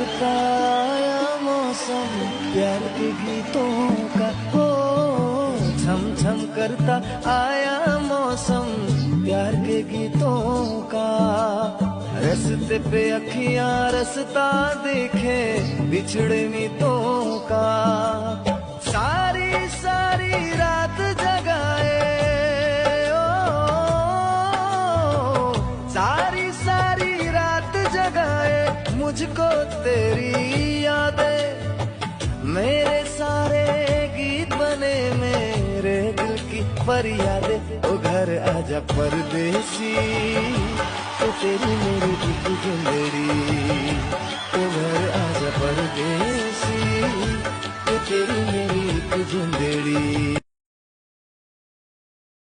करता आया मौसम प्यार के गीतों का, हो छम छम करता आया मौसम प्यार के गीतों का। रस्ते पे अखियां रस्ता देखे बिछड़े मीतों का। सारी सारी रात जगाए ओ, सारी सारी रात जगाए मुझको तेरी यादें। मेरे सारे गीत बने मेरे दिल की फरियादें। ओ घर आजा परदेसी तो तेरी मेरी एक जिंदड़ी। ओ घर आजा परदेसी तो तेरी मेरी एक जिंदड़ी।